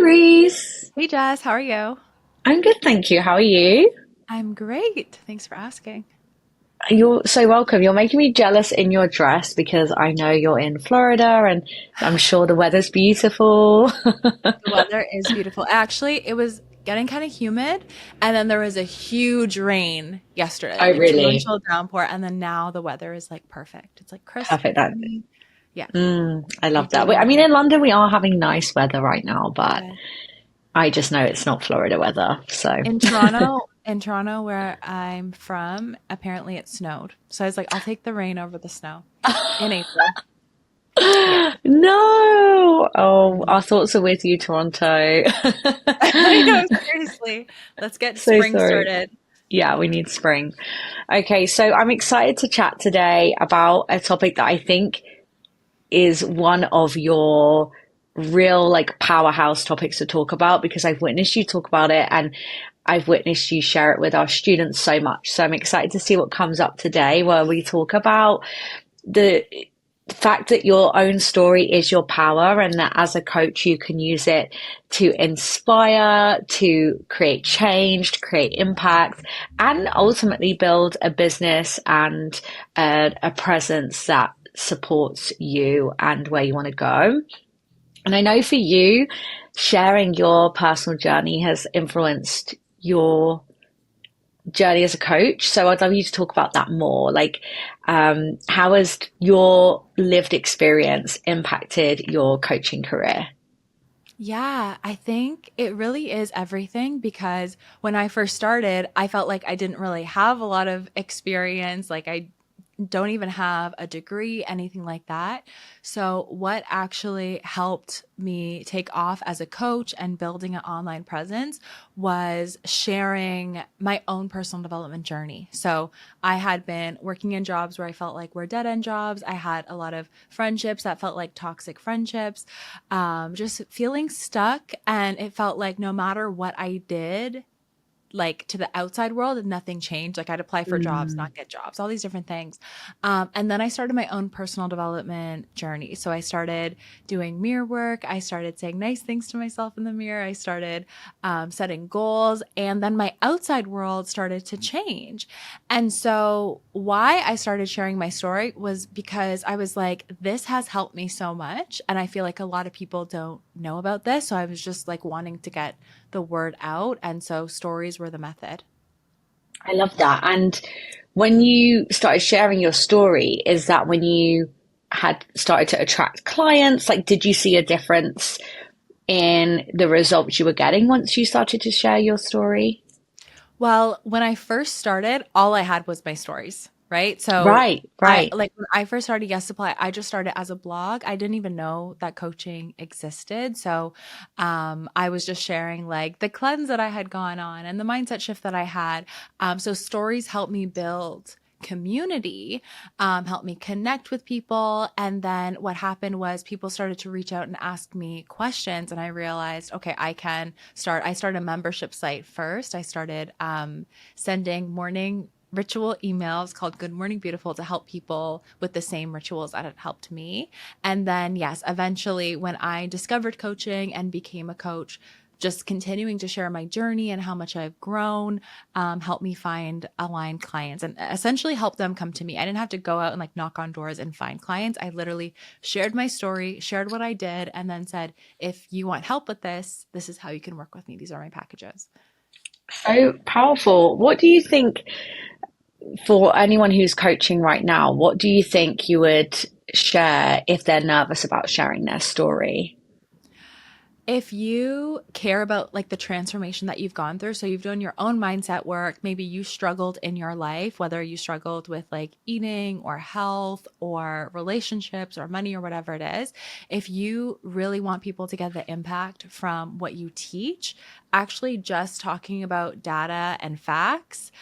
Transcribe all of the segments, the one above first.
Reese. Hey Jess, how are you? I'm good, thank you. How are you? I'm great. Thanks for asking. You're so welcome. You're making me jealous in your dress because I know you're in Florida and I'm sure the weather's beautiful. The weather is beautiful. Actually, it was getting kind of humid, and then there was a huge rain yesterday, Oh, like a really? torrential downpour, and then now the weather is like perfect. It's like crisp Perfect. and sunny. Yeah, I I'm love that. feeling I mean, good. in London, we are having nice weather right now, but Yeah. I just know it's not Florida weather. So, In Toronto, where I'm from, apparently it snowed. So I was like, I'll take the rain over the snow in April. Yeah. no. I Oh, know. our thoughts are with you, Toronto. I know, seriously. Let's get So spring sorry. started. Yeah, we need spring. Okay, so I'm excited to chat today about a topic that I think is one of your real like powerhouse topics to talk about because I've witnessed you talk about it and I've witnessed you share it with our students so much. So I'm excited to see what comes up today where we talk about the fact that your own story is your power and that as a coach you can use it to inspire, to create change, to create impact, and ultimately build a business and a presence that supports you and where you want to go. And I know for you, sharing your personal journey has influenced your journey as a coach. So I'd love you to talk about that more. Like, how has your lived experience impacted your coaching career? Yeah, I think it really is everything because when I first started, I felt like I didn't really have a lot of experience. Like, I don't even have a degree, anything like that. So, what actually helped me take off as a coach and building an online presence was sharing my own personal development journey. So, I had been working in jobs where I felt like were dead end jobs. I had a lot of friendships that felt like toxic friendships, just feeling stuck. And it felt like no matter what I did, like to the outside world, nothing changed. Like I'd apply for jobs, Mm, not get jobs, all these different things. And then I started my own personal development journey. So I started doing mirror work. I started saying nice things to myself in the mirror. I started setting goals. And then my outside world started to change. And so, why I started sharing my story was because I was like, this has helped me so much. And I feel like a lot of people don't know about this. So, I was just like wanting to get the word out. And so, stories were the method. I love that. And when you started sharing your story, is that when you had started to attract clients? Like, did you see a difference in the results you were getting once you started to share your story? Well, when I first started, all I had was my stories, right? So Right, I right. like when I first started Yes Supply, I just started as a blog. I didn't even know that coaching existed. So I was just sharing like the cleanse that I had gone on and the mindset shift that I had. So stories helped me build community, helped me connect with people. And then what happened was people started to reach out and ask me questions. And I realized, okay, I started a membership site first. I started sending morning ritual emails called Good Morning Beautiful to help people with the same rituals that had helped me. And then, yes, eventually, when I discovered coaching and became a coach, just continuing to share my journey and how much I've grown, helped me find aligned clients and essentially help them come to me. I didn't have to go out and like knock on doors and find clients. I literally shared my story, shared what I did, and then said, if you want help with this, this is how you can work with me. These are my packages. So powerful. What do you think for anyone who's coaching right now? What do you think you would share if they're nervous about sharing their story? If you care about like the transformation that you've gone through, so you've done your own mindset work, maybe you struggled in your life, whether you struggled with like eating or health or relationships or money or whatever it is, if you really want people to get the impact from what you teach, actually just talking about data and facts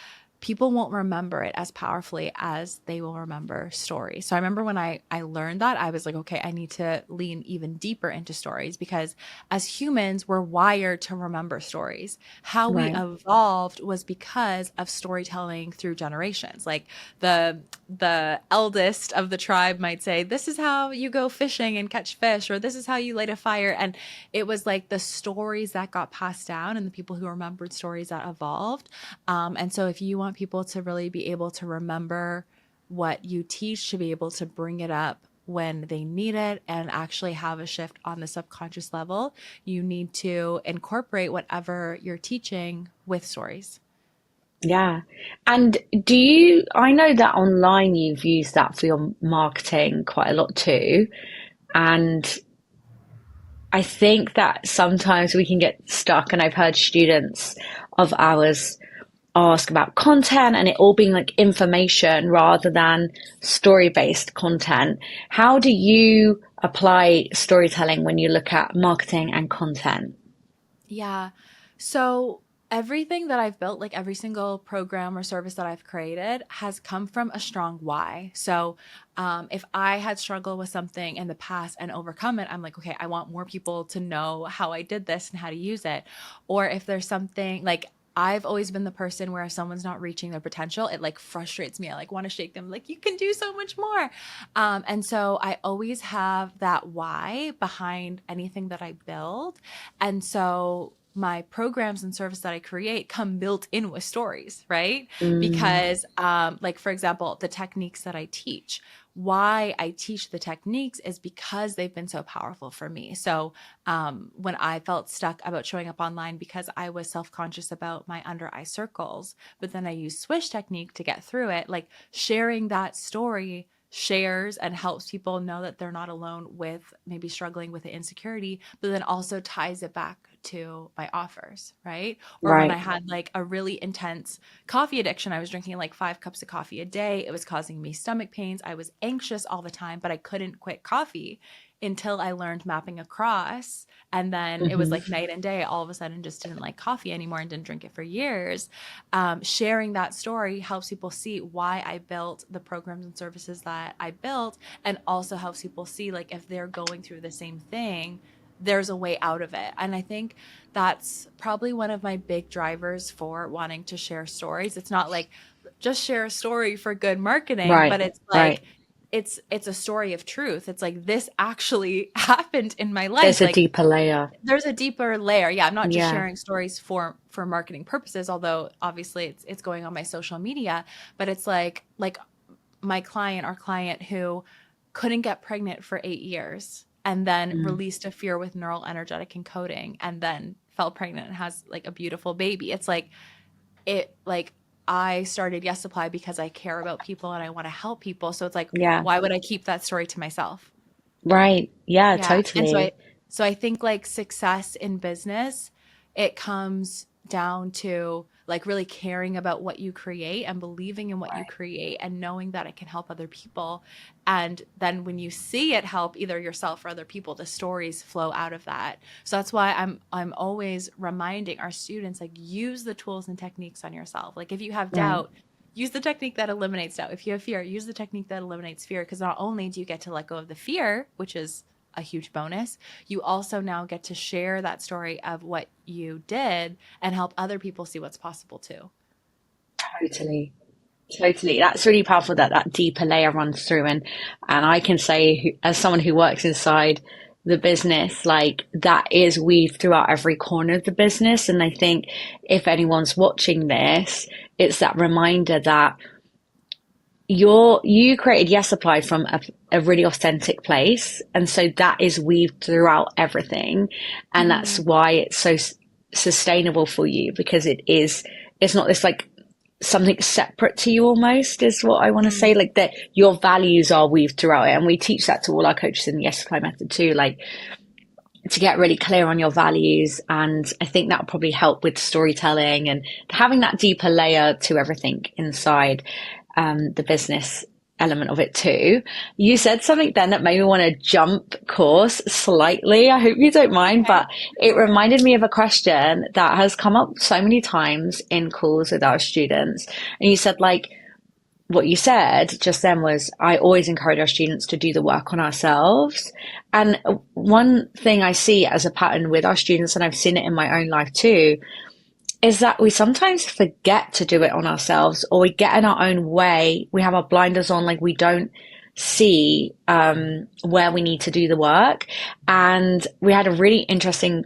people won't remember it as powerfully as they will remember stories. So I remember when I learned that, I was like, okay, I need to lean even deeper into stories, because as humans, we're wired to remember stories. How we Right. evolved was because of storytelling through generations. Like the eldest of the tribe might say, this is how you go fishing and catch fish, or this is how you light a fire. And it was like the stories that got passed down and the people who remembered stories that evolved. And so if you want people to really be able to remember what you teach, to be able to bring it up when they need it and actually have a shift on the subconscious level, you need to incorporate whatever you're teaching with stories. Yeah. And I know that online you've used that for your marketing quite a lot too. And I think that sometimes we can get stuck, and I've heard students of ours ask about content and it all being like information rather than story-based content. How do you apply storytelling when you look at marketing and content? Yeah. So everything that I've built, like every single program or service that I've created, has come from a strong why. So if I had struggled with something in the past and overcome it, I'm like, okay, I want more people to know how I did this and how to use it. Or if there's something like, I've always been the person where if someone's not reaching their potential, it like frustrates me. I like want to shake them, like, you can do so much more. And so I always have that why behind anything that I build. And so my programs and service that I create come built in with stories, right? Mm, Because, like, for example, the techniques that I teach, why I teach the techniques is because they've been so powerful for me. So, when I felt stuck about showing up online because I was self conscious about my under eye circles, but then I used swish technique to get through it, like sharing that story shares and helps people know that they're not alone with maybe struggling with the insecurity, but then also ties it back to my offers, right? Or when I right. had like a really intense coffee addiction, I was drinking like 5 cups of coffee a day. It was causing me stomach pains. I was anxious all the time, but I couldn't quit coffee until I learned mapping across. And then it was Hmm. like night and day. All of a sudden, just didn't like coffee anymore and didn't drink it for years. Sharing that story helps people see why I built the programs and services that I built, and also helps people see like if they're going through the same thing, there's a way out of it. And I think that's probably one of my big drivers for wanting to share stories. It's not like just share a story for good marketing, Right. but it's Right. like it's a story of truth. It's like this actually happened in my life. There's a Like deeper layer. there's a deeper layer. Yeah, I'm not just Yeah. sharing stories for marketing purposes, although obviously it's going on my social media, but it's like my client, our client who couldn't get pregnant for 8 years and then Mm. released a fear with neural energetic encoding and then fell pregnant and has like a beautiful baby. It's like it like I started Yes Supply because I care about people and I want to help people. So it's like, Yeah. why would I keep that story to myself? Right. Yeah, Yeah. And so I totally. so I think like success in business, it comes down to like really caring about what you create and believing in what you Right. create and knowing that it can help other people. And then when you see it help either yourself or other people, the stories flow out of that. So that's why I'm always reminding our students like use the tools and techniques on yourself. Like if you have Right. doubt, use the technique that eliminates doubt. If you have fear, use the technique that eliminates fear, because not only do you get to let go of the fear, which is a huge bonus, you also now get to share that story of what you did and help other people see what's possible too. Totally. Totally. That's really powerful that that deeper layer runs through. And I can say, as someone who works inside the business, like that is weaved throughout every corner of the business. And I think if anyone's watching this, it's that reminder that you created Yes Supply from a really authentic place. And so that is weaved throughout everything. And that's Mm-hmm. why it's so sustainable for you, because it's not this like something separate to you almost is what I want to say. Mm-hmm. Like that your values are weaved throughout it. And we teach that to all our coaches in the Yes Supply method too, like to get really clear on your values. And I think that will probably help with storytelling and having that deeper layer to everything inside the business. element of it too. You said something then that made me want to jump course slightly. I hope you don't mind, Okay. but it reminded me of a question that has come up so many times in calls with our students. And you said, like, what you said just then was, I always encourage our students to do the work on ourselves. And one thing I see as a pattern with our students, and I've seen it in my own life too, is that we sometimes forget to do it on ourselves, or we get in our own way. We have our blinders on, like we don't see where we need to do the work. And we had a really interesting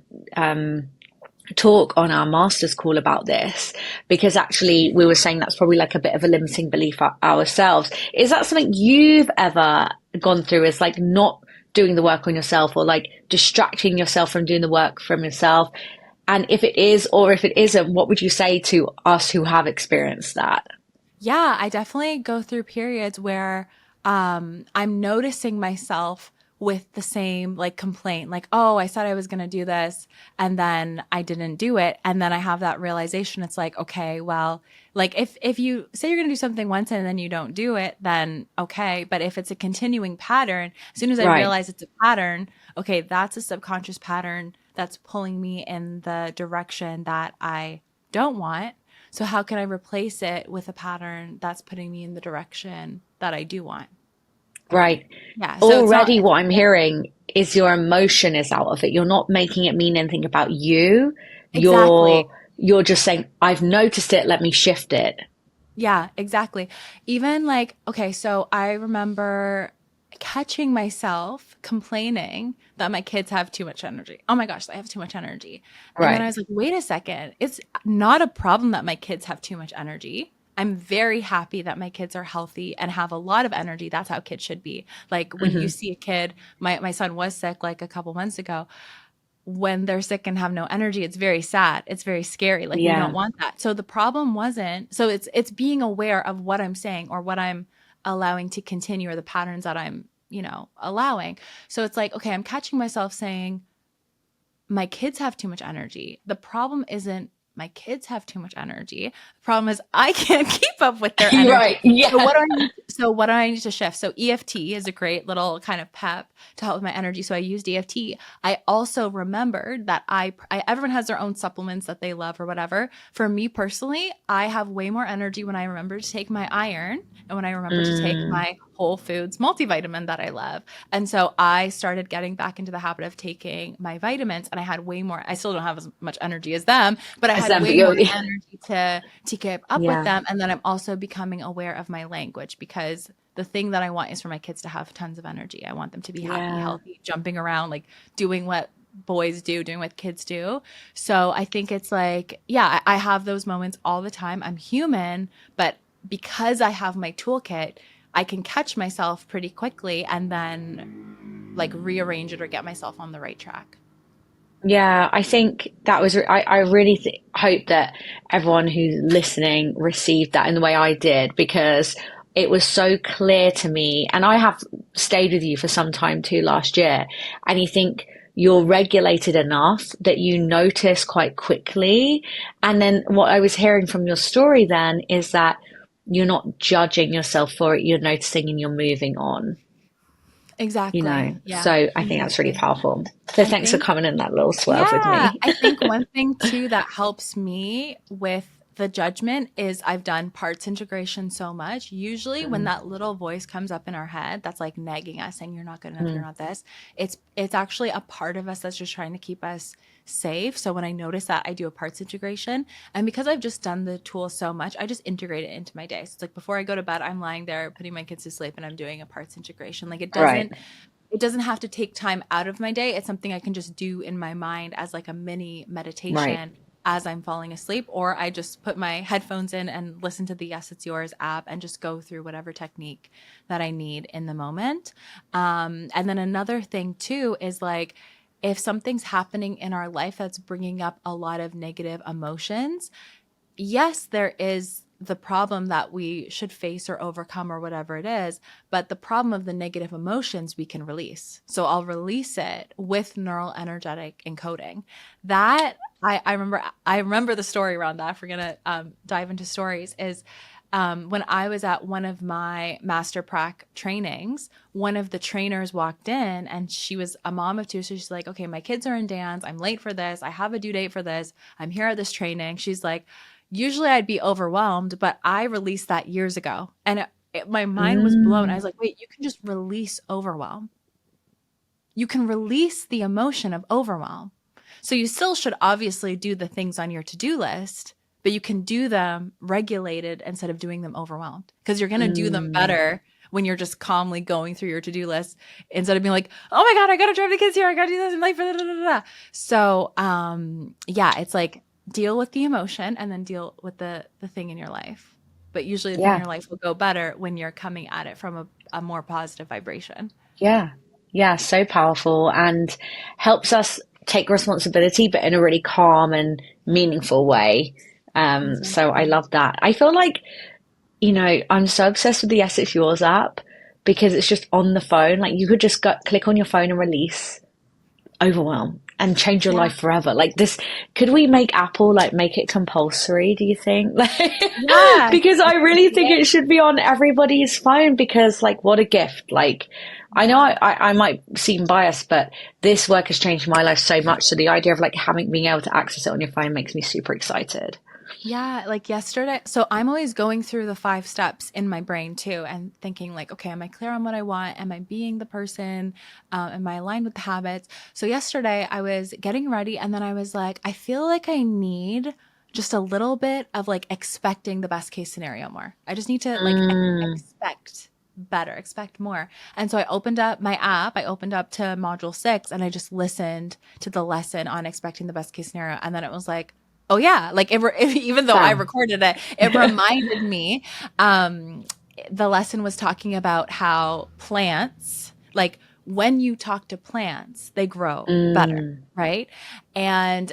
talk on our master's call about this, because actually we were saying that's probably like a bit of a limiting belief ourselves. Is that something you've ever gone through, is like not doing the work on yourself, or like distracting yourself from doing the work from yourself? And if it is, or if it isn't, what would you say to us who have experienced that? Yeah, I definitely go through periods where I'm noticing myself with the same like complaint, like, oh, I said I was going to do this and then I didn't do it. And then I have that realization. It's like, okay, well, like if you say you're going to do something once and then you don't do it, then okay. But if it's a continuing pattern, as soon as I Right. realize it's a pattern, okay, that's a subconscious pattern that's pulling me in the direction that I don't want. So how can I replace it with a pattern that's putting me in the direction that I do want? Right. Yeah. So it's not Already what I'm hearing is your emotion is out of it. You're not making it mean anything about you. exactly. You're just saying, I've noticed it, let me shift it. Yeah, exactly. Even like, okay, so I remember catching myself complaining that my kids have too much energy. Oh my gosh, I have too much energy. And then I Right. was like, wait a second. It's not a problem that my kids have too much energy. I'm very happy that my kids are healthy and have a lot of energy. That's how kids should be. Like when you Hmm. see a kid, my son was sick like a couple months ago. When they're sick and have no energy, it's very sad. It's very scary. Like we don't Yeah. want that. So the problem wasn't, so it's being aware of what I'm saying or what I'm allowing to continue or the patterns that I'm, allowing. So it's like, okay, I'm catching myself saying, my kids have too much energy. The problem isn't my kids have too much energy. The problem is I can't keep up with their You're energy. right. Yeah. So what do I need to shift? So EFT is a great little kind of pep to help with my energy. So I used EFT. I also remembered that everyone has their own supplements that they love or whatever. For me personally, I have way more energy when I remember to take my iron and when I remember to take Mm, my Whole Foods multivitamin that I love. And so I started getting back into the habit of taking my vitamins and I had way more, I still don't have as much energy as them, but I as had them, but way more you're, energy to keep up with yeah. them. And then I'm also becoming aware of my language because the thing that I want is for my kids to have tons of energy. I want them to be happy, Yeah. healthy, jumping around, like doing what boys do, doing what kids do. So I think it's like, yeah, I have those moments all the time. I'm human, but because I have my toolkit, I can catch myself pretty quickly and then like rearrange it or get myself on the right track. Yeah, I think that was, I really hope that everyone who's listening received that in the way I did, because it was so clear to me. And I have stayed with you for some time too last year. And you think you're regulated enough that you notice quite quickly. And then what I was hearing from your story then is that you're not judging yourself for it. You're noticing and you're moving on, you Exactly. know? Yeah, So I think that's really exactly. powerful. So I thanks for think coming in that little swerve with Yeah, me. I think one thing too that helps me with the judgment is I've done parts integration so much. Usually when Mm, that little voice comes up in our head that's like nagging us saying you're not good enough, you're mm, not this, it's actually a part of us that's just trying to keep us safe. So when I notice that, I do a parts integration. And because I've just done the tool so much, I just integrate it into my day. So it's like before I go to bed, I'm lying there putting my kids to sleep and I'm doing a parts integration. Like right, it doesn't have to take time out of my day. It's something I can just do in my mind as like a mini right. meditation as I'm falling asleep, or I just put my headphones in and listen to the Yes It's Yours app and just go through whatever technique that I need in the moment. And then another thing too is like, if something's happening in our life that's bringing up a lot of negative emotions, yes, there is the problem that we should face or overcome or whatever it is, but the problem of the negative emotions we can release. So I'll release it with neural energetic encoding. That I remember the story around that. If we're gonna dive into stories, is when I was at one of my master prac trainings, one of the trainers walked in and she was a mom of two. So she's like, okay, my kids are in dance. I'm late for this. I have a due date for this. I'm here at this training. She's like, usually I'd be overwhelmed, but I released that years ago. And my mind was blown. I Mm, was like, wait, you can just release overwhelm. You can release the emotion of overwhelm. So you still should obviously do the things on your to-do list, but you can do them regulated instead of doing them overwhelmed, because you're going to do them mm, better when you're just calmly going through your to-do list instead of being like, oh my God, I got to drive the kids here. I got to do this. I'm late for da, da, da, da. So, yeah, it's like deal with the emotion and then deal with the thing in your life. But usually the thing in yeah. your life will go better when you're coming at it from a more positive vibration. Yeah. Yeah. So powerful and helps us take responsibility, but in a really calm and meaningful way. So I Exactly. love that. I feel like, I'm so obsessed with the Yes It's Yours app because it's just on the phone. Like you could just click on your phone and release overwhelm and change your Yeah. life forever. Like this, could we make Apple like make it compulsory, do you think? Yeah. Because I really think it should be on everybody's phone because like what a gift. Like I know Yeah. I might seem biased, but this work has changed my life so much. So the idea of like having being able to access it on your phone makes me super excited. Yeah, like yesterday. So I'm always going through the 5 steps in my brain too and thinking like, okay, am I clear on what I want? Am I being the person? Am I aligned with the habits? So yesterday I was getting ready and then I was like, I feel like I need just a little bit of like expecting the best case scenario more. I just need to like Mm, expect better, expect more. And so I opened up my app, I opened up to module 6 and I just listened to the lesson on expecting the best case scenario. And then it was like, oh yeah, like even though I Sam. recorded it, it reminded me. Um, the lesson was talking about how plants, like when you talk to plants, they grow better, Mm. right? And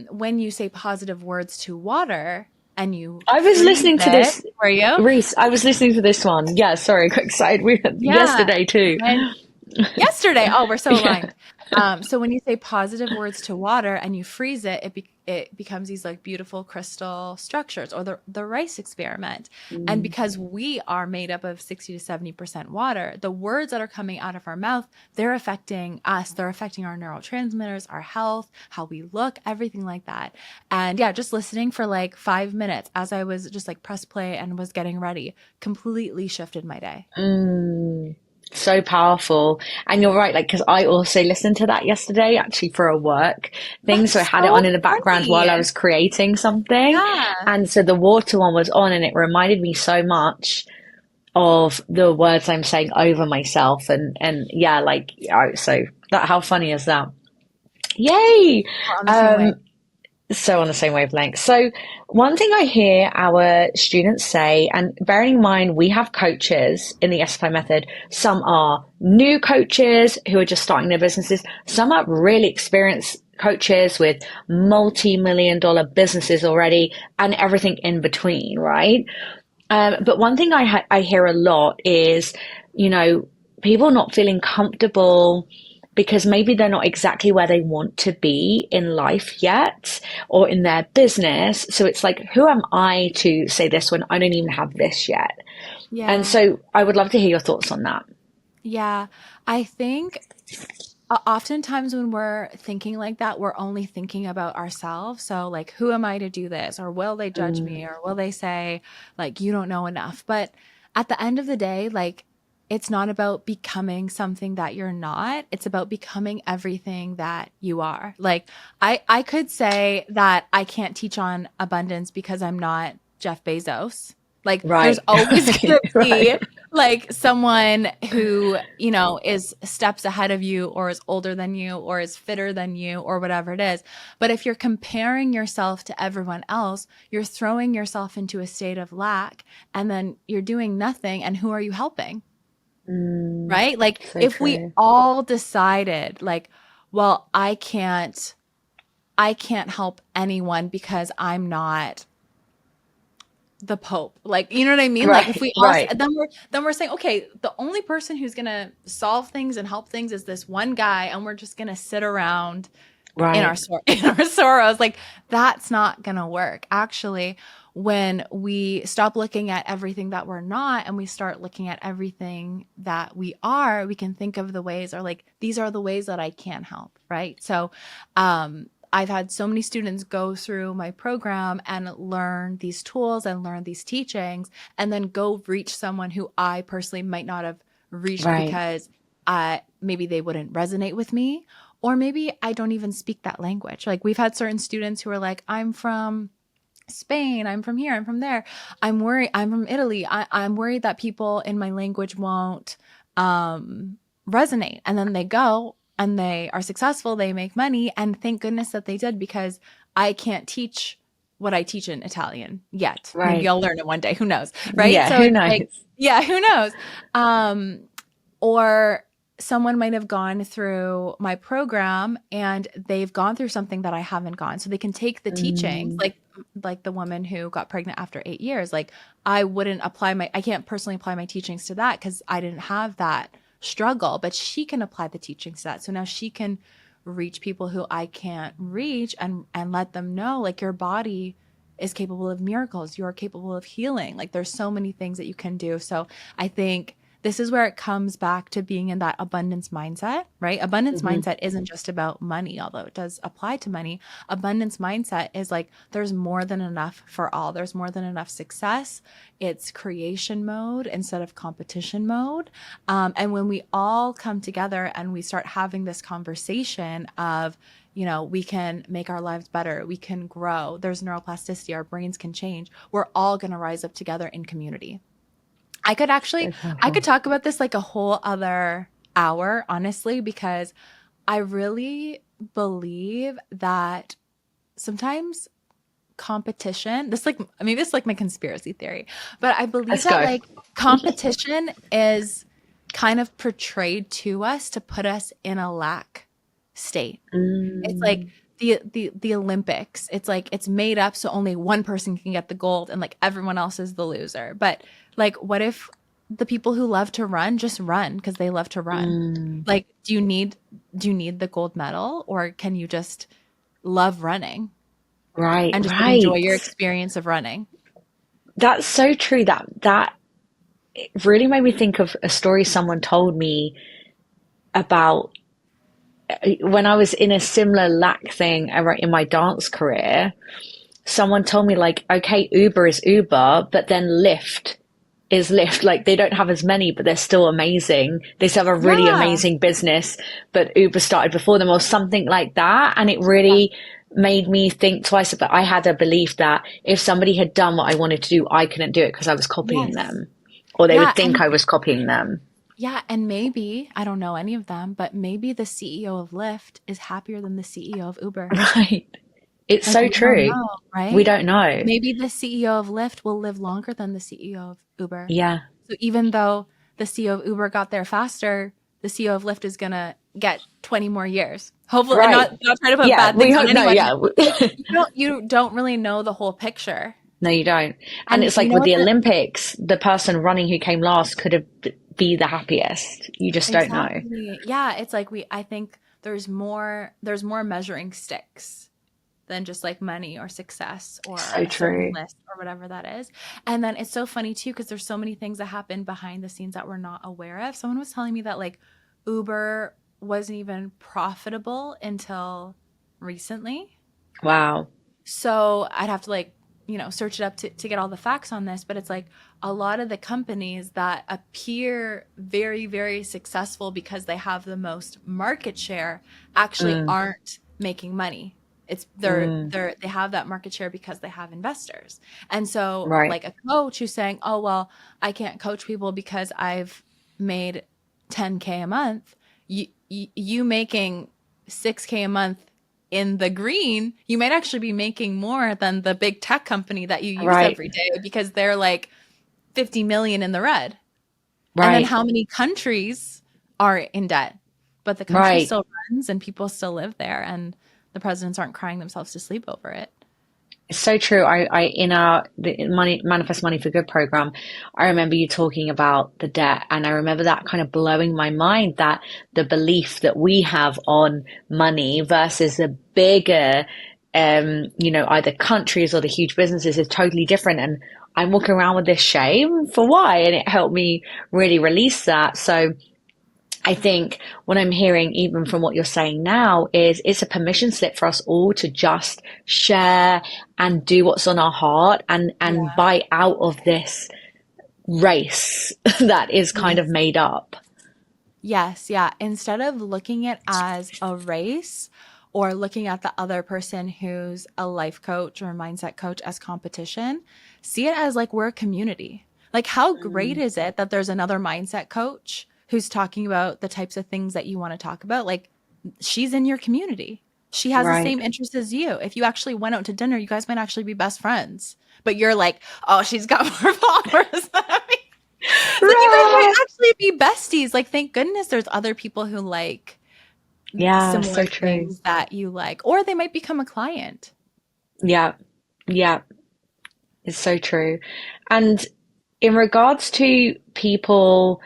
when you say positive words to water and you I was freeze listening to it, this, for you, Reese. I was listening to this one. Yeah, sorry, I got excited. We had yeah. yesterday too. When yesterday, oh, we're so Yeah. aligned. So when you say positive words to water and you freeze it, it becomes these like beautiful crystal structures, or the rice experiment. And Mm. because we are made up of 60 to 70% water, the words that are coming out of our mouth, they're affecting us. They're affecting our neurotransmitters, our health, how we look, everything like that. And yeah, just listening for like 5 minutes as I was just like press play and was getting ready completely shifted my day. Mm. So powerful. And you're right, like, because I also listened to that yesterday, actually, for a work thing. So I That's had it so on in the background while I funny. was creating something. Yeah. And so the water one was on, and it reminded me so much of the words I'm saying over myself. And yeah, like, so that, how funny is that? Yay! We're on the same Um, way. So on the same wavelength. So one thing I hear our students say, and bearing in mind we have coaches in the SFI method, some are new coaches who are just starting their businesses, some are really experienced coaches with multi-million dollar businesses already and everything in between, right? But one thing I hear a lot is, you know, people not feeling comfortable because maybe they're not exactly where they want to be in life yet or in their business. So it's like, who am I to say this when I don't even have this yet? And Yeah. so I would love to hear your thoughts on that. Yeah. I think oftentimes when we're thinking like that, we're only thinking about ourselves. So, like, who am I to do this? Or will they judge Mm, me? Or will they say, like, you don't know enough? But at the end of the day, like, it's not about becoming something that you're not. It's about becoming everything that you are. Like, I could say that I can't teach on abundance because I'm not Jeff Bezos. Like, there's right, always going to be right. like someone who, is steps ahead of you or is older than you or is fitter than you or whatever it is. But if you're comparing yourself to everyone else, you're throwing yourself into a state of lack and then you're doing nothing. And who are you helping? Mm, Right? Like so if we true. all decided like, well, I can't help anyone because I'm not the Pope. Like, you know what I mean? Like if Right, we all right, then we're saying, okay, the only person who's gonna solve things and help things is this one guy, and we're just gonna sit around in our right. in our sorrows. Like that's not gonna work. Actually, when we stop looking at everything that we're not and we start looking at everything that we are, we can think of the ways, or like, these are the ways that I can help, right? So I've had so many students go through my program and learn these tools and learn these teachings, and then go reach someone who I personally might not have reached Right. because maybe they wouldn't resonate with me, or maybe I don't even speak that language. Like, we've had certain students who are like, I'm from Spain, I'm from here, I'm from there. I'm worried, I'm from Italy. I'm worried that people in my language won't resonate. And then they go and they are successful, they make money. And thank goodness that they did, because I can't teach what I teach in Italian yet. Maybe Right. I'll learn it one day. Who knows? Right. Yeah, So who it's like, knows? yeah, who knows? Or someone might have gone through my program and they've gone through something that I haven't gone. So they can take the teachings, Mm, like the woman who got pregnant after 8 years. Like, I can't personally apply my teachings to that because I didn't have that struggle, but she can apply the teachings to that. So now she can reach people who I can't reach, and let them know, like, your body is capable of miracles. You're capable of healing. Like, there's so many things that you can do. So I think this is where it comes back to being in that abundance mindset, right? Abundance mhm. mindset isn't just about money, although it does apply to money. Abundance mindset is like, there's more than enough for all. There's more than enough success. It's creation mode instead of competition mode. And when we all come together and we start having this conversation of, we can make our lives better, we can grow, there's neuroplasticity, our brains can change, we're all going to rise up together in community. I could So actually, I could powerful. talk about this like a whole other hour, honestly, because I really believe that sometimes competition, this like, I mean, this is like my conspiracy theory, but I believe Let's that go. like competition is kind of portrayed to us to put us in a lack state. It's like Mm, the Olympics. It's like it's made up so only one person can get the gold and like everyone else is the loser. But like, what if the people who love to run just run because they love to run? mm. Like, do you need the gold medal, or can you just love running Right, and just enjoy right. your experience of running? That's so true. That really made me think of a story someone told me about when I was in a similar lack thing in my dance career. Someone told me like, okay, Uber is Uber, but then Lyft is Lyft. Like they don't have as many, but they're still amazing. They still have a really Yeah. amazing business, but Uber started before them or something like that. And it Yeah. really made me think twice. But I had a belief that if somebody had done what I wanted to do, I couldn't do it because I was copying Yes. them, or they Yeah. would think I was copying them. Yeah, and maybe, I don't know any of them, but maybe the CEO of Lyft is happier than the CEO of Uber. Right. It's Like, so we don't true. know, We right? don't know. Maybe the CEO of Lyft will live longer than the CEO of Uber. Yeah. So even though the CEO of Uber got there faster, the CEO of Lyft is gonna get 20 more years. Hopefully, and Right. not trying to put Yeah. bad We things on hope. No. anyone, but Yeah. like, you don't really know the whole picture. No, you don't. And And it's you like know with what the the Olympics, the person running who came last could have be the happiest. You just don't know. exactly. Yeah, it's like I think there's more measuring sticks than just like money or success or So a certain true. list or whatever that is. And then it's so funny too, because there's so many things that happen behind the scenes that we're not aware of. Someone was telling me that like Uber wasn't even profitable until recently. Wow. So I'd have to like, search it up to get all the facts on this. But it's like a lot of the companies that appear very, very successful because they have the most market share actually Mm, aren't making money. It's mm, they have that market share because they have investors. And so right. like a coach who's saying, "Oh, well, I can't coach people because I've made 10K a month." You making 6K a month in the green, you might actually be making more than the big tech company that you use Right. every day because they're like 50 million in the red. And then Right. how many countries are in debt? But the country Right. still runs and people still live there, and the presidents aren't crying themselves to sleep over it. It's so true. I in our the money manifest money for good program, I remember you talking about the debt, and I remember that kind of blowing my mind that the belief that we have on money versus the bigger either countries or the huge businesses is totally different. And I'm walking around with this shame for why. And it helped me really release that. So I think what I'm hearing, even from what you're saying now, is it's a permission slip for us all to just share and do what's on our heart and Yeah. bite out of this race that is kind of Yes. made up. Yes, yeah. Instead of looking at as a race or looking at the other person who's a life coach or a mindset coach as competition, see it as like we're a community. Like, how great Mm, is it that there's another mindset coach who's talking about the types of things that you want to talk about? Like, she's in your community. She has the right. same interests as you. If you actually went out to dinner, you guys might actually be best friends. But you're like, oh, she's got more followers than me. It's like you guys might Ah, actually be besties. Like, thank goodness there's other people who like yeah, similar so true. things that you like, or they might become a client. Yeah, yeah, it's so true. And in regards to people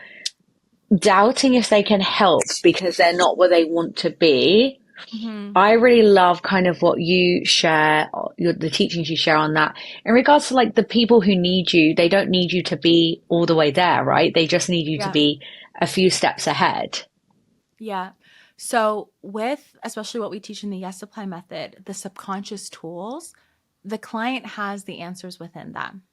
doubting if they can help because they're not where they want to be, Hmm. I really love kind of what you share, the teachings you share on that. In regards to like the people who need you, they don't need you to be all the way there, right? They just need you to Yeah. be a few steps ahead. Yeah. So, with especially what we teach in the Yes Supply method, the subconscious tools, the client has the answers within them.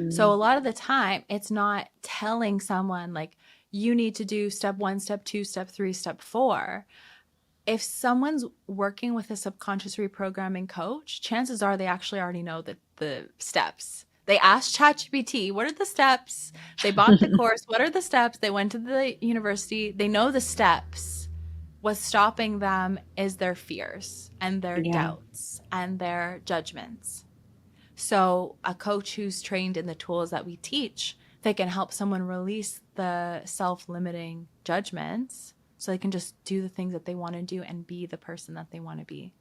So, a Mm, lot of the time, it's not telling someone like, you need to do step one, step two, step three, step four. If someone's working with a subconscious reprogramming coach, chances are they actually already know the steps. They asked ChatGPT, what are the steps? They bought the course, what are the steps? They went to the university, they know the steps. What's stopping them is their fears and their yeah. doubts and their judgments. So, a coach who's trained in the tools that we teach, they can help someone release the self limiting judgments so they can just do the things that they want to do and be the person that they want to be.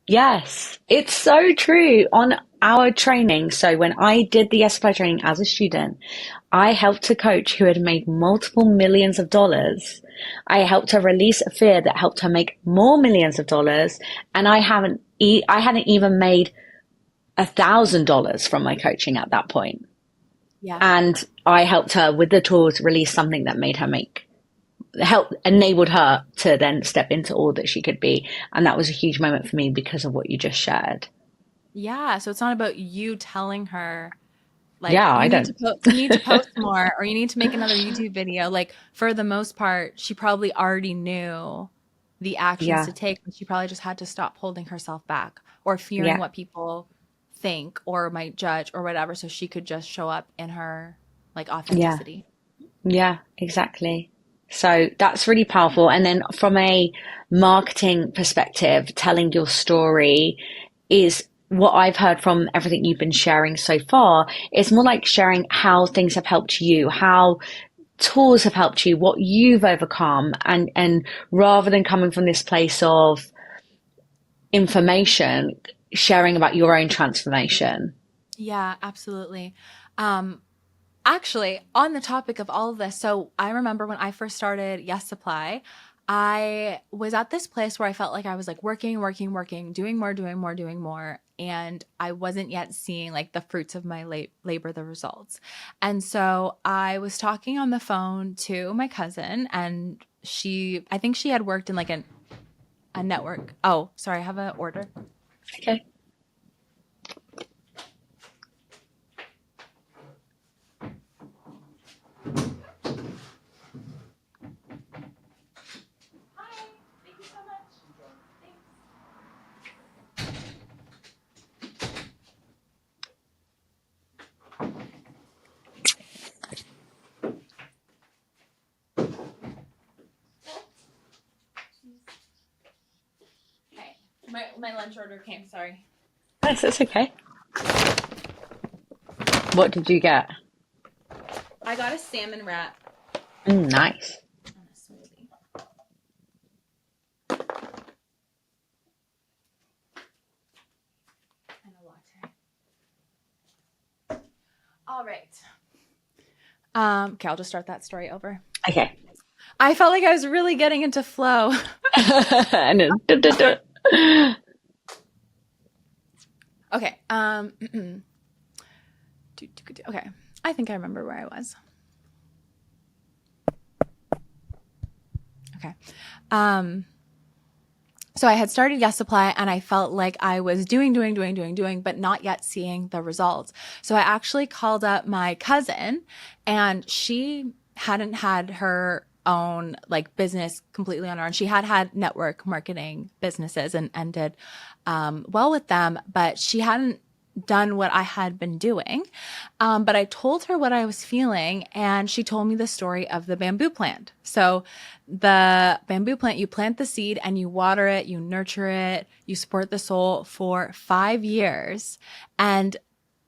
Yes, it's so true. On our training, so when I did the SFI training as a student, I helped a coach who had made multiple millions of dollars. I helped her release a fear that helped her make more millions of dollars, and I hadn't even made $1,000 from my coaching at that point. Yeah. And I helped her with the tools release something that made her make help enabled her to then step into all that she could be. And that was a huge moment for me because of what you just shared. Yeah. So it's not about you telling her like Yeah, I don't. you need to post more or you need to make another YouTube video. Like for the most part, she probably already knew the actions Yeah, to take, but she probably just had to stop holding herself back or fearing yeah, what people think or might judge or whatever, so she could just show up in her like yeah, authenticity. yeah, exactly. So that's really powerful. And then from a marketing perspective, telling your story is what I've heard from everything you've been sharing so far. It's more like sharing how things have helped you, how tools have helped you, what you've overcome, and rather than coming from this place of information, sharing about your own transformation. Yeah, absolutely. Um, Actually, on the topic of all of this, so I remember when I first started Yes Supply, I was at this place where I felt like I was like working, working, working, doing more, doing more, doing more. And I wasn't yet seeing like the fruits of my labor, the results. And so I was talking on the phone to my cousin, and I think she had worked in like a network. Oh, sorry, I have an order. Okay. Hi, thank you so much. Thanks. Okay, my lunch order came. Sorry. Yes, that's okay. What did you get? I got a salmon wrap Nice. and a smoothie and a latte. All right. Okay, I'll just start that story over. Okay. I felt like I was really getting into flow. And then, duh, duh, duh. Okay. Okay. I think I remember where I was. Okay. Um, so I had started Yes Supply and I felt like I was doing, but not yet seeing the results. So I actually called up my cousin and she hadn't had her own like business completely on her own. She had had network marketing businesses and did well with them, but she hadn't done what I had been doing. But I told her what I was feeling, and she told me the story of the bamboo plant. So, the bamboo plant, you plant the seed and you water it, you nurture it, you support the soil for 5 years. And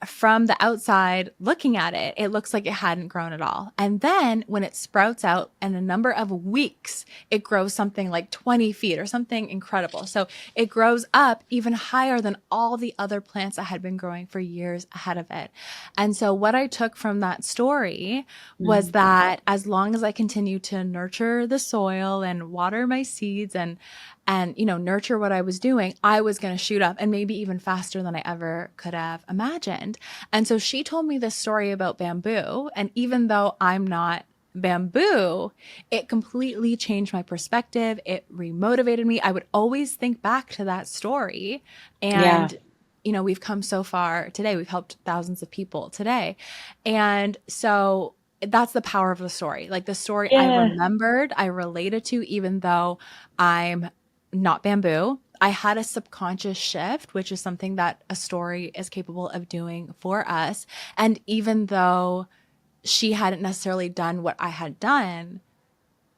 from the outside looking at it, it looks like it hadn't grown at all. And then when it sprouts out in a number of weeks, it grows something like 20 feet or something incredible. So it grows up even higher than all the other plants that had been growing for years ahead of it. And so what I took from that story was Mm. that as long as I continue to nurture the soil and water my seeds and nurture what I was doing, I was going to shoot up and maybe even faster than I ever could have imagined. And so she told me this story about bamboo, and even though I'm not bamboo, it completely changed my perspective. It remotivated me. I would always think back to that story, Yeah. and we've come so far today. We've helped thousands of people today. And so that's the power of the story. Like the story I Yeah. remembered, I related to, even though I'm not bamboo. I had a subconscious shift, which is something that a story is capable of doing for us. And even though she hadn't necessarily done what I had done,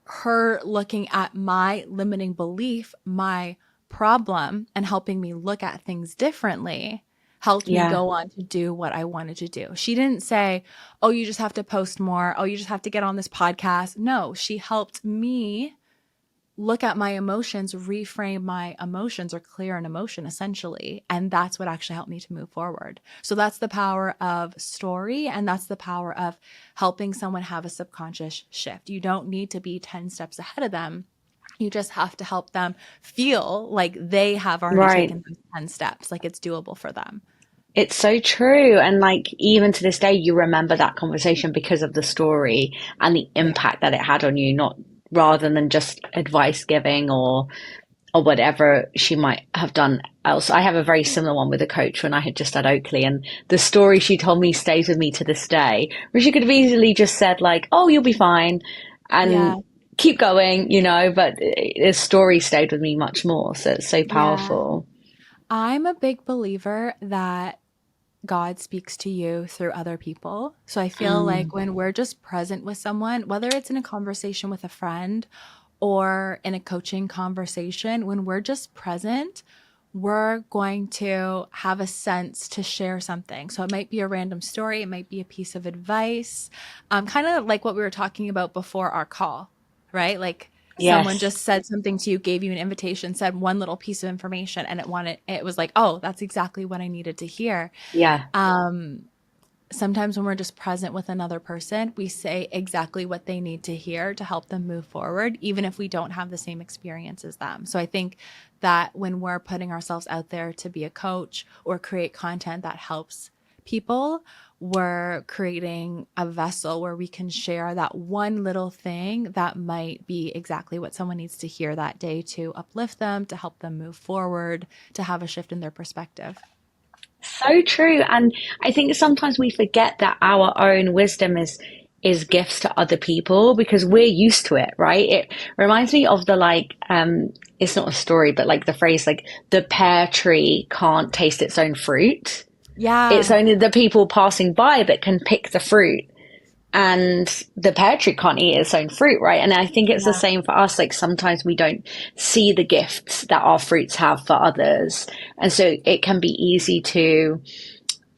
her looking at my limiting belief, my problem, and helping me look at things differently helped me Yeah. go on to do what I wanted to do. She didn't say, "Oh, you just have to post more. Oh, you just have to get on this podcast." No, she helped me look at my emotions, reframe my emotions, or clear an emotion essentially. And that's what actually helped me to move forward. So that's the power of story. And that's the power of helping someone have a subconscious shift. You don't need to be 10 steps ahead of them. You just have to help them feel like they have already Right. taken those 10 steps, like it's doable for them. It's so true. And like, even to this day, you remember that conversation because of the story and the Yeah. impact that it had on you, not rather than just advice giving or whatever she might have done else. I have a very similar one with a coach when I had just at Oakley, and the story she told me stays with me to this day, where she could have easily just said like, "Oh, you'll be fine," Yeah. and keep going, but the story stayed with me much more. So it's so Yeah. powerful. I'm a big believer that God speaks to you through other people. So I feel Mm, like when we're just present with someone, whether it's in a conversation with a friend or in a coaching conversation, when we're just present, we're going to have a sense to share something. So it might be a random story, it might be a piece of advice, kind of like what we were talking about before our call, right? Like someone yes. just said something to you, gave you an invitation, said one little piece of information, and it was like, oh, that's exactly what I needed to hear. Yeah. Um, Sometimes when we're just present with another person, we say exactly what they need to hear to help them move forward, even if we don't have the same experience as them. So I think that when we're putting ourselves out there to be a coach or create content that helps people, we're creating a vessel where we can share that one little thing that might be exactly what someone needs to hear that day to uplift them, to help them move forward, to have a shift in their perspective. So true. And I think sometimes we forget that our own wisdom is gifts to other people because we're used to it, right? It reminds me of the like it's not a story, but like the phrase like the pear tree can't taste its own fruit. It's Yeah. only the people passing by that can pick the fruit, and the pear tree can't eat its own fruit, right? And I think it's the Yeah. same for us. Like sometimes we don't see the gifts that our fruits have for others. And so it can be easy to,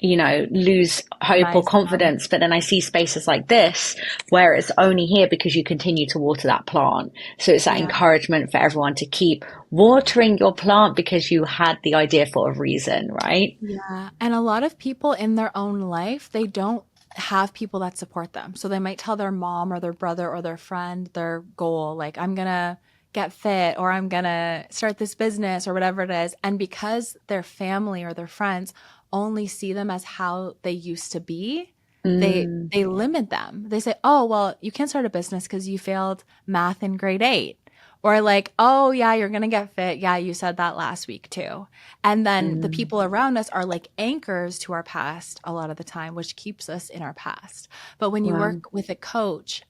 lose hope or Minimize them. confidence. But then I see spaces like this where it's only here because you continue to water that plant. So it's that Yeah. encouragement for everyone to keep watering your plant because you had the idea for a reason, right? Yeah. And a lot of people in their own life, they don't have people that support them. So they might tell their mom or their brother or their friend their goal, like, I'm going to get fit, or I'm going to start this business or whatever it is. And because their family or their friends only see them as how they used to be, Mm, they limit them. They say, "Oh, well, you can't start a business because you failed math in grade 8." Or like, "Oh, yeah, you're going to get fit. Yeah, you said that last week too." And then the mm, people around us are like anchors to our past a lot of the time, which keeps us in our past. But when you wow. work with a coach,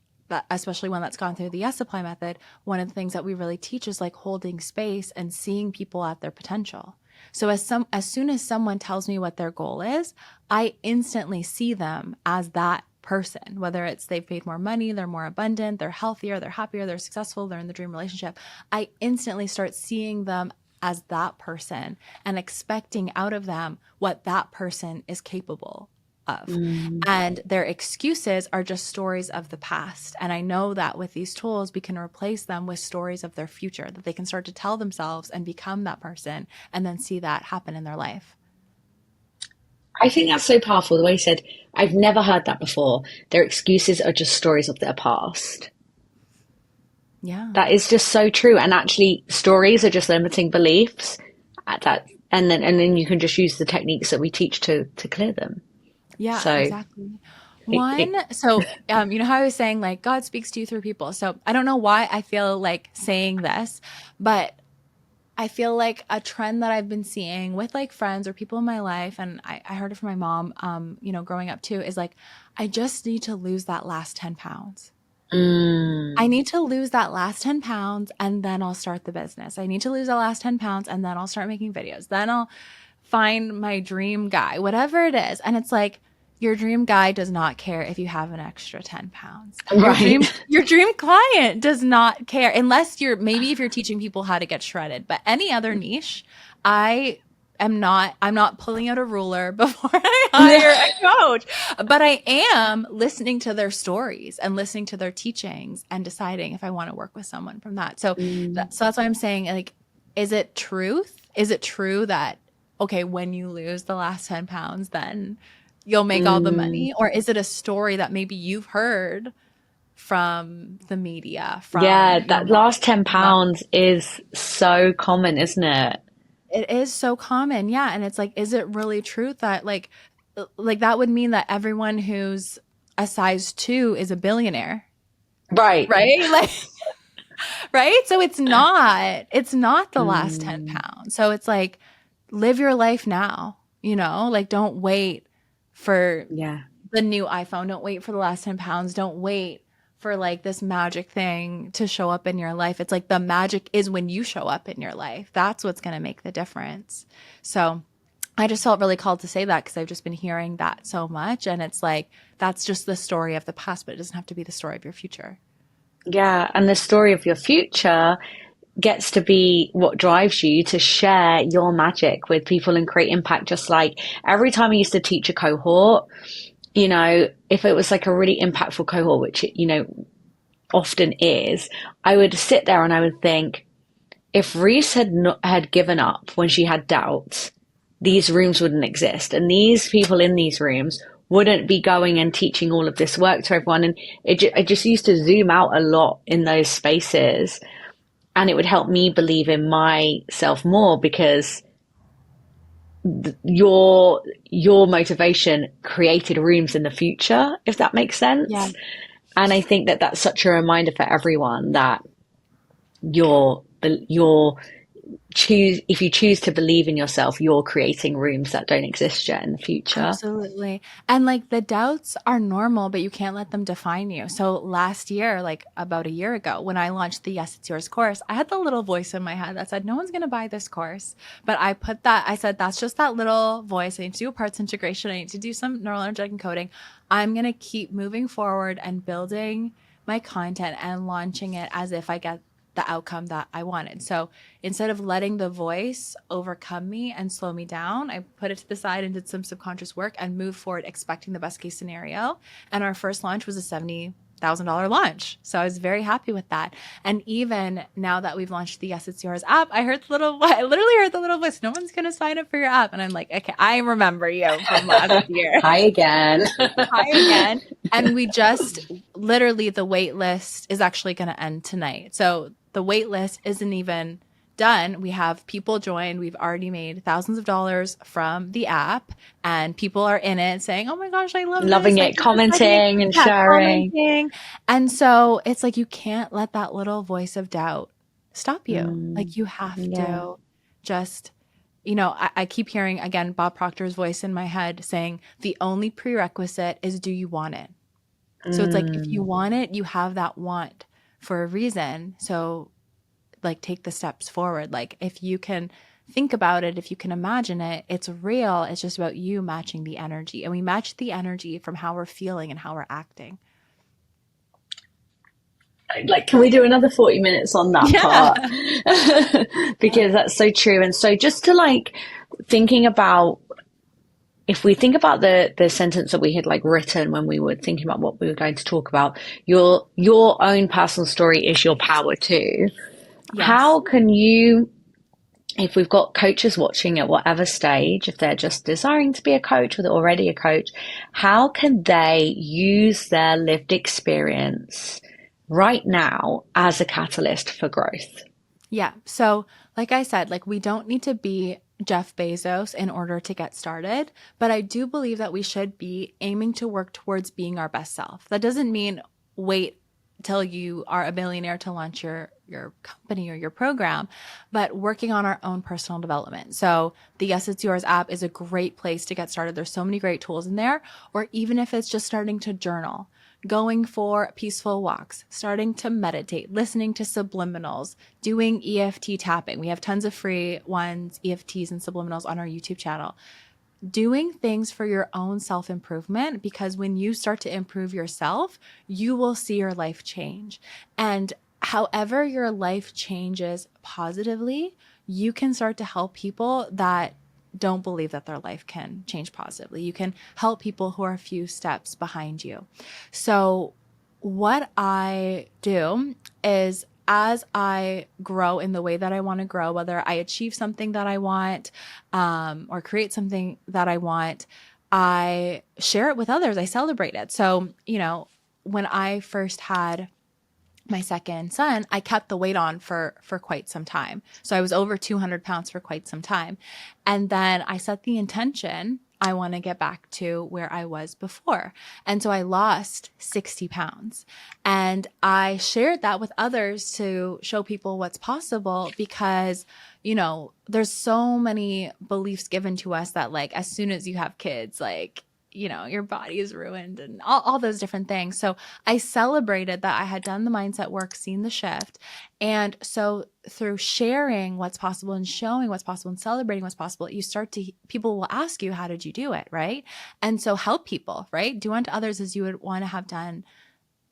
especially one that's gone through the Yes Supply method, one of the things that we really teach is like holding space and seeing people at their potential. So as soon as someone tells me what their goal is, I instantly see them as that person, whether it's they've made more money, they're more abundant, they're healthier, they're happier, they're successful, they're in the dream relationship. I instantly start seeing them as that person and expecting out of them what that person is capable of. Mm. And their excuses are just stories of the past. And I know that with these tools, we can replace them with stories of their future, that they can start to tell themselves and become that person and then see that happen in their life. I think that's so powerful. The way you said, I've never heard that before. Their excuses are just stories of their past. Yeah. That is just so true. And actually, stories are just limiting beliefs at that, and then you can just use the techniques that we teach to clear them. Yeah, So exactly. it You know how I was saying like God speaks to you through people. So I don't know why I feel like saying this, but I feel like a trend that I've been seeing with like friends or people in my life, and I heard it from my mom, growing up too, is like, I just need to lose that last 10 pounds. I mm, need to lose that last 10 pounds and then I'll start the business. I need to lose the last 10 pounds and then I'll start making videos. Then I'll find my dream guy, whatever it is. And it's like, your dream guy does not care if you have an extra 10 pounds. right. Your dream client does not care unless maybe if you're teaching people how to get shredded, but any other niche, I I'm not pulling out a ruler before I hire a coach, but I am listening to their stories and listening to their teachings and deciding if I want to work with someone from that. So Mm, so that's why I'm saying, like, is it truth? Is it true that, okay, when you lose the last 10 pounds, then you'll make all the mm. money? Or is it a story that maybe you've heard from the media, Yeah, from your that mom? last 10 pounds is so common, isn't it? It is so common. Yeah. And it's like, is it really true that like that would mean that everyone who's a size 2 is a billionaire, Right. right? Like, right? So it's not the last 10 Mm, pounds. So it's like, live your life now, like don't wait for yeah. the new iPhone. Don't wait for the last 10 pounds. Don't wait for like this magic thing to show up in your life. It's like the magic is when you show up in your life. That's what's going to make the difference. So I just felt really called to say that because I've just been hearing that so much. And it's like, that's just the story of the past, but it doesn't have to be the story of your future. Yeah. And the story of your future gets to be what drives you to share your magic with people and create impact. Just like every time I used to teach a cohort, if it was like a really impactful cohort, which often is, I would sit there and I would think, if Reese had given up when she had doubts, these rooms wouldn't exist, and these people in these rooms wouldn't be going and teaching all of this work to everyone. And I just used to zoom out a lot in those spaces, and it would help me believe in myself more because your motivation created rooms in the future, if that makes Yeah. sense. And I think that that's such a reminder for everyone that you're choose if you choose to believe in yourself, you're creating rooms that don't exist yet in the future. Absolutely. And like the doubts are normal, but you can't let them define you. So last year, like about a year ago, when I launched the Yes, It's Yours course, I had the little voice in my head that said, no one's going to buy this course. But I said, that's just that little voice. I need to do a parts integration. I need to do some neural energetic encoding. I'm going to keep moving forward and building my content and launching it as if I get the outcome that I wanted. So instead of letting the voice overcome me and slow me down, I put it to the side and did some subconscious work and moved forward expecting the best case scenario. And our first launch was a $70,000 launch. So I was very happy with that. And even now that we've launched the Yes, It's Yours app, I literally heard the little voice, no one's going to sign up for your app. And I'm like, okay, I remember you from last year. Hi again. Hi again. And we just literally, the wait list is actually going to end tonight. So the wait list isn't even done. We have people join. We've already made thousands of dollars from the app, and people are in it saying, "Oh my gosh, I love this. Loving Thank it, you for studying." commenting and Yeah, sharing. commenting. And so it's like you can't let that little voice of doubt stop you. Mm, Like you have yeah. to just, I keep hearing again Bob Proctor's voice in my head saying the only prerequisite is, do you want it? So it's like if you Mm. want it, you have that want for a reason. So like take the steps forward. Like if you can think about it, if you can imagine it, it's real. It's just about you matching the energy. And we match the energy from how we're feeling and how we're acting. Like, can we do another 40 minutes on that Yeah. part? Because that's so true. And so just to like thinking about, if we think about the sentence that we had like written when we were thinking about what we were going to talk about, your own personal story is your power too. Yes. How can you, if we've got coaches watching at whatever stage, if they're just desiring to be a coach or they're already a coach, how can they use their lived experience right now as a catalyst for growth? Yeah. So, like I said, like we don't need to be Jeff Bezos in order to get started, but I do believe that we should be aiming to work towards being our best self. That doesn't mean wait till you are a billionaire to launch your company or your program, but working on our own personal development. So, the Yes It's Yours app is a great place to get started. There's so many great tools in there, or even if it's just starting to journal, going for peaceful walks, starting to meditate, listening to subliminals, doing EFT tapping. We have tons of free ones, EFTs and subliminals on our YouTube channel. Doing things for your own self improvement, because when you start to improve yourself, you will see your life change. And however your life changes positively, you can start to help people that don't believe that their life can change positively. You can help people who are a few steps behind you. So, what I do is as I grow in the way that I want to grow, whether I achieve something that I want or create something that I want, I share it with others. I celebrate it. So, when I first had my second son, I kept the weight on for quite some time. So I was over 200 pounds for quite some time. And then I set the intention, I want to get back to where I was before. And so I lost 60 pounds. And I shared that with others to show people what's possible because, there's so many beliefs given to us that like as soon as you have kids, like your body is ruined and all those different things. So I celebrated that I had done the mindset work, seen the shift. And so through sharing what's possible and showing what's possible and celebrating what's possible, people will ask you, how did you do it? Right. And so help people, right? Do unto others as you would want to have done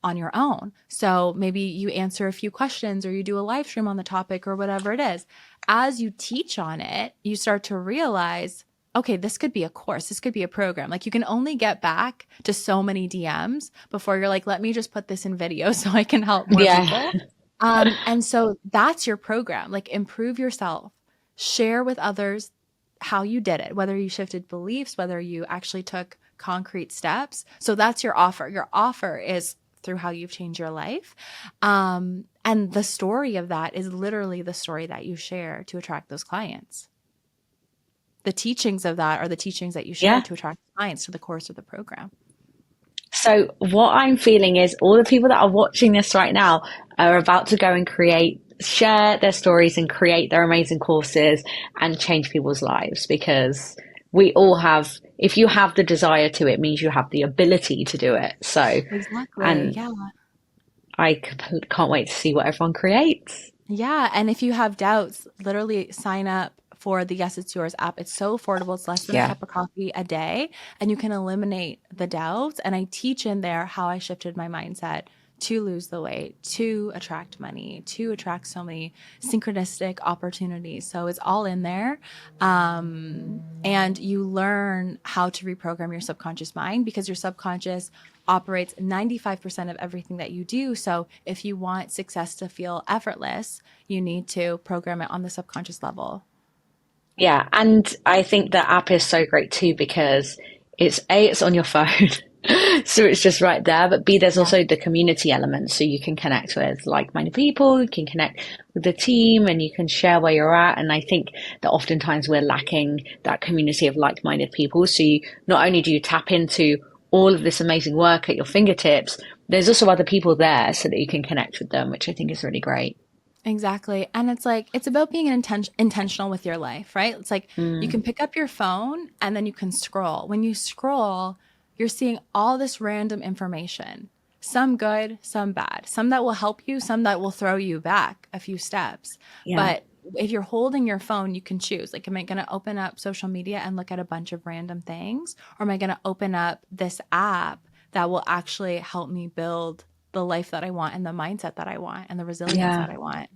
on your own. So maybe you answer a few questions or you do a live stream on the topic or whatever it is. As you teach on it, you start to realize, okay, this could be a course, this could be a program. Like you can only get back to so many DMs before you're like, let me just put this in video so I can help more Yeah. people. And so that's your program. Like improve yourself, share with others how you did it, whether you shifted beliefs, whether you actually took concrete steps. So that's your offer. Your offer is through how you've changed your life. And the story of that is literally the story that you share to attract those clients. The teachings of that are the teachings that you share Yeah. to attract clients to the course of the program. So what I'm feeling is all the people that are watching this right now are about to go and share their stories and create their amazing courses and change people's lives, because we all have, if you have the desire to, it means you have the ability to do it. So, Exactly. and Yeah. I can't wait to see what everyone creates. Yeah. And if you have doubts, literally sign up for the Yes It's Yours app. It's so affordable. It's less than a Yeah. cup of coffee a day, and you can eliminate the doubts. And I teach in there how I shifted my mindset to lose the weight, to attract money, to attract so many synchronistic opportunities. So it's all in there. And you learn how to reprogram your subconscious mind, because your subconscious operates 95% of everything that you do. So if you want success to feel effortless, you need to program it on the subconscious level. Yeah. And I think the app is so great too, because it's on your phone. So it's just right there. But B, there's Yeah. also the community element. So you can connect with like-minded people, you can connect with the team, and you can share where you're at. And I think that oftentimes we're lacking that community of like-minded people. So you, not only do you tap into all of this amazing work at your fingertips, there's also other people there so that you can connect with them, which I think is really great. Exactly. And it's like, it's about being intentional with your life, right? It's like you Mm, can pick up your phone and then you can scroll. When you scroll, you're seeing all this random information, some good, some bad, some that will help you, some that will throw you back a few steps. yeah. But if you're holding your phone, you can choose. Like, am I going to open up social media and look at a bunch of random things? Or am I going to open up this app that will actually help me build the life that I want and the mindset that I want and the resilience Yeah. that I want?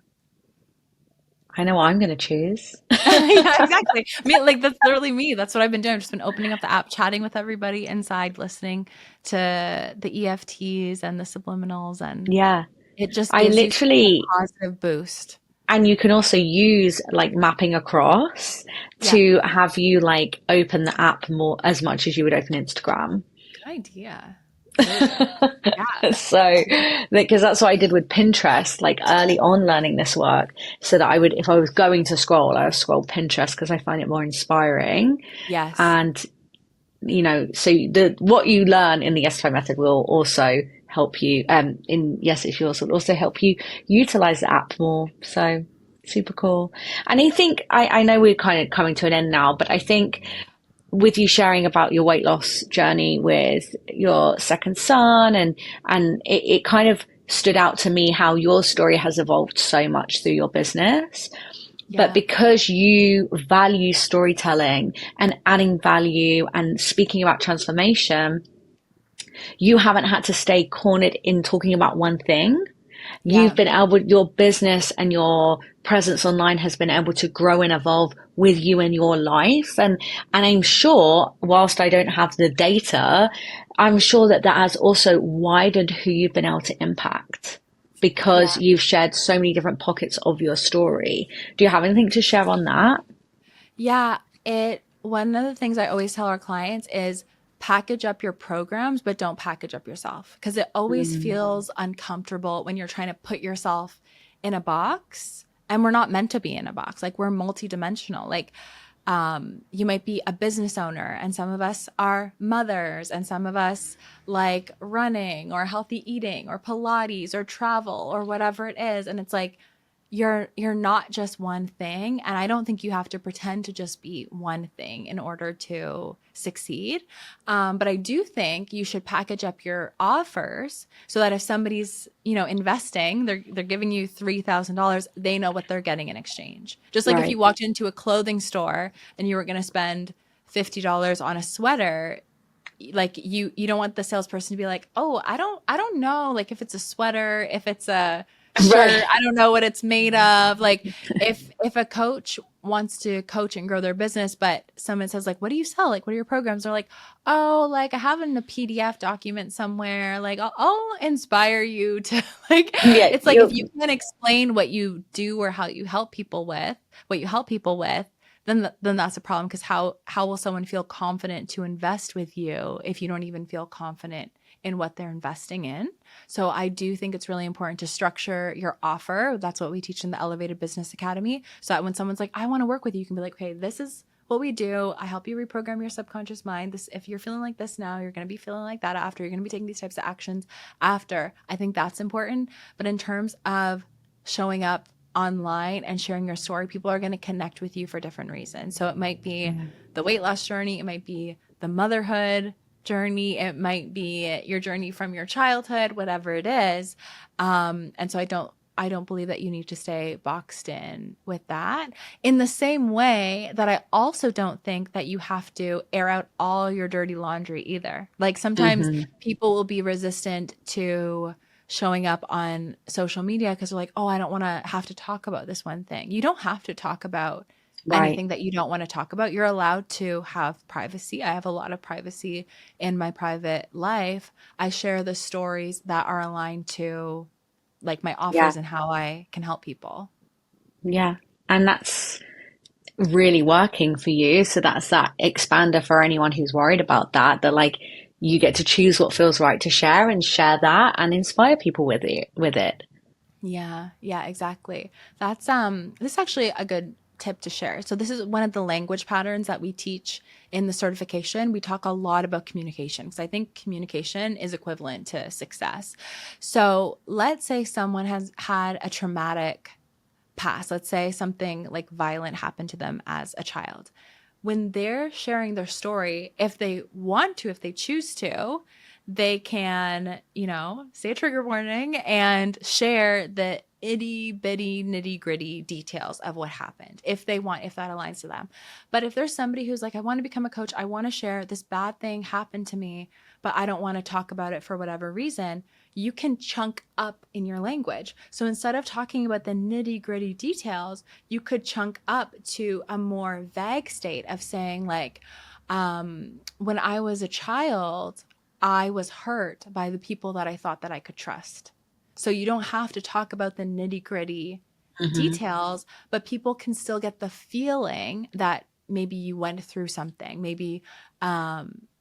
I know what I'm going to choose. Yeah, exactly. I mean, like that's literally me. That's what I've been doing. I've just been opening up the app, chatting with everybody inside, listening to the EFTs and the subliminals, and Yeah. it just I gives you such a literally, positive boost. and you can also use like mapping across Yeah, to have you like open the app more as much as you would open Instagram. good idea. Really good. Yeah. So, because that's what I did with Pinterest, like early on learning this work, so that I would, if I was going to scroll, I would scroll Pinterest because I find it more inspiring. Yes. And, so the, what you learn in the Yes Flow method will also help you, in Yes It's Yours will also help you utilize the app more. So super cool. And I think, I know we're kind of coming to an end now, but I think with you sharing about your weight loss journey with your second son and it kind of stood out to me how your story has evolved so much through your business, but Yeah. because you value storytelling and adding value and speaking about transformation, you haven't had to stay cornered in talking about one thing. You've Yeah. been able, your business and your presence online has been able to grow and evolve with you in your life. And I'm sure, whilst I don't have the data, I'm sure that that has also widened who you've been able to impact because Yeah. you've shared so many different pockets of your story. Do you have anything to share on that? Yeah, one of the things I always tell our clients is package up your programs, but don't package up yourself because it always Mm, feels uncomfortable when you're trying to put yourself in a box. And we're not meant to be in a box. Like we're multidimensional. Like you might be a business owner, and some of us are mothers, and some of us like running or healthy eating or Pilates or travel or whatever it is. And it's like you're not just one thing, and I don't think you have to pretend to just be one thing in order to succeed. But I do think you should package up your offers so that if somebody's investing, they're giving you $3,000, they know what they're getting in exchange. Just like if you right. walked into a clothing store and you were going to spend $50 on a sweater, like you don't want the salesperson to be like, oh, I don't know, like if it's a sweater, if it's a shirt, Right. I don't know what it's made of. Like if a coach wants to coach and grow their business, but someone says like, what do you sell, like what are your programs, they're like, oh, like I have it in a PDF document somewhere, like I'll inspire you to like, Yeah. it's like if you can't explain what you do or how you help people with what you help people with, then that's a problem, because how will someone feel confident to invest with you if you don't even feel confident in what they're investing in? So I do think it's really important to structure your offer. That's what we teach in the Elevated Business Academy. So that when someone's like, I want to work with you, you can be like, okay, this is what we do. I help you reprogram your subconscious mind. This, if you're feeling like this now, you're going to be feeling like that after. You're going to be taking these types of actions after. I think that's important. But in terms of showing up online and sharing your story, people are going to connect with you for different reasons. So it might be the weight loss journey, it might be the motherhood journey, it might be your journey from your childhood, whatever it is. And so I don't believe that you need to stay boxed in with that. In the same way that I also don't think that you have to air out all your dirty laundry either. Like sometimes Hmm. people will be resistant to showing up on social media because they're like, oh, I don't want to have to talk about this one thing. You don't have to talk about Right. anything that you don't want to talk about. You're allowed to have privacy. I have a lot of privacy in my private life. I share the stories that are aligned to like my Yeah. offers and how I can help people. Yeah. And that's really working for you. So that's that expander for anyone who's worried about that, that like you get to choose what feels right to share and share that and inspire people with it. Yeah, yeah, exactly. That's this is actually a good tip to share. So this is one of the language patterns that we teach in the certification. We talk a lot about communication because I think communication is equivalent to success. So let's say someone has had a traumatic past. Let's say something like violent happened to them as a child. When they're sharing their story, if they want to, if they choose to, they can, say a trigger warning and share the itty bitty nitty gritty details of what happened if they want, if that aligns to them. But if there's somebody who's like, I want to become a coach, I want to share this bad thing happened to me, but I don't want to talk about it for whatever reason, you can chunk up in your language. So instead of talking about the nitty gritty details, you could chunk up to a more vague state of saying, like, when I was a child, I was hurt by the people that I thought that I could trust. So you don't have to talk about the nitty gritty Hmm. details, but people can still get the feeling that maybe you went through something. Maybe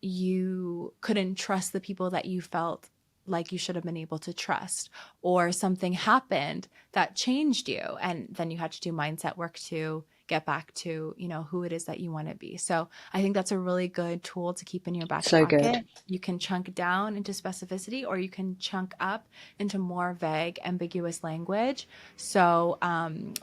you couldn't trust the people that you felt like you should have been able to trust, or something happened that changed you. And then you had to do mindset work to get back to, who it is that you want to be. So I think that's a really good tool to keep in your back So good. pocket. You can chunk down into specificity, or you can chunk up into more vague, ambiguous language. So,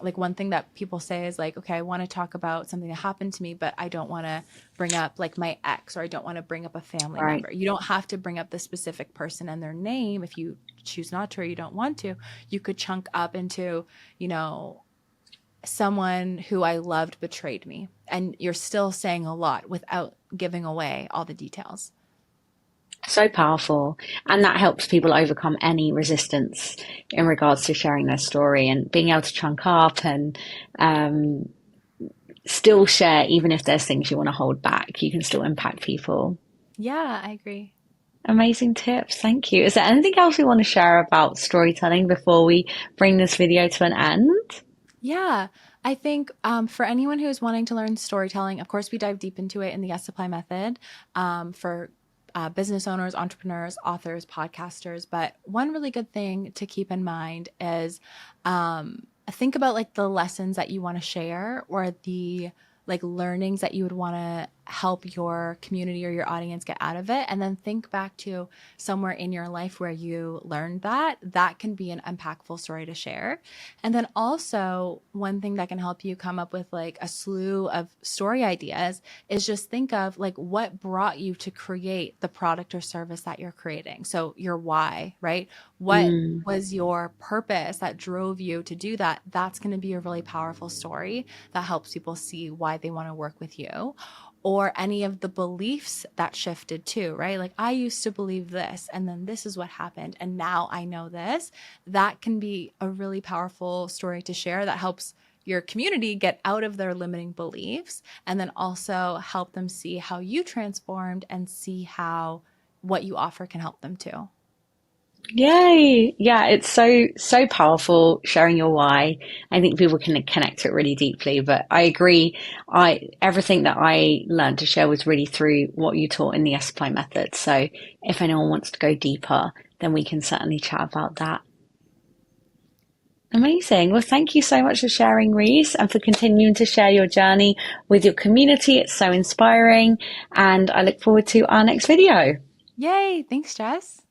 like one thing that people say is like, okay, I want to talk about something that happened to me, but I don't want to bring up like my ex, or I don't want to bring up a family Right. member. You don't have to bring up the specific person and their name if you choose not to or you don't want to. You could chunk up into, someone who I loved betrayed me. And you're still saying a lot without giving away all the details. So powerful. And that helps people overcome any resistance in regards to sharing their story and being able to chunk up and um, still share, even if there's things you want to hold back, you can still impact people. Yeah, I agree. Amazing tips. Thank you. Is there anything else we want to share about storytelling before we bring this video to an end? Yeah, I think for anyone who is wanting to learn storytelling, of course, we dive deep into it in the Yes Supply method for business owners, entrepreneurs, authors, podcasters. But one really good thing to keep in mind is think about like the lessons that you want to share, or the like learnings that you would want to help your community or your audience get out of it. And then think back to somewhere in your life where you learned that. That can be an impactful story to share. And then also, one thing that can help you come up with like a slew of story ideas is just think of like what brought you to create the product or service that you're creating. So your why, right? What Mm. was your purpose that drove you to do that? That's going to be a really powerful story that helps people see why they want to work with you, or any of the beliefs that shifted too, right? Like I used to believe this and then this is what happened and now I know this. That can be a really powerful story to share that helps your community get out of their limiting beliefs, and then also help them see how you transformed and see how what you offer can help them too. Yay. Yeah, it's so powerful sharing your why. I think people can connect to it really deeply, but I agree. I everything that I learned to share was really through what you taught in the S-Apply method. So if anyone wants to go deeper, then we can certainly chat about that. Amazing. Well, thank you so much for sharing, Reese, and for continuing to share your journey with your community. It's so inspiring, and I look forward to our next video. Yay. Thanks, Jess.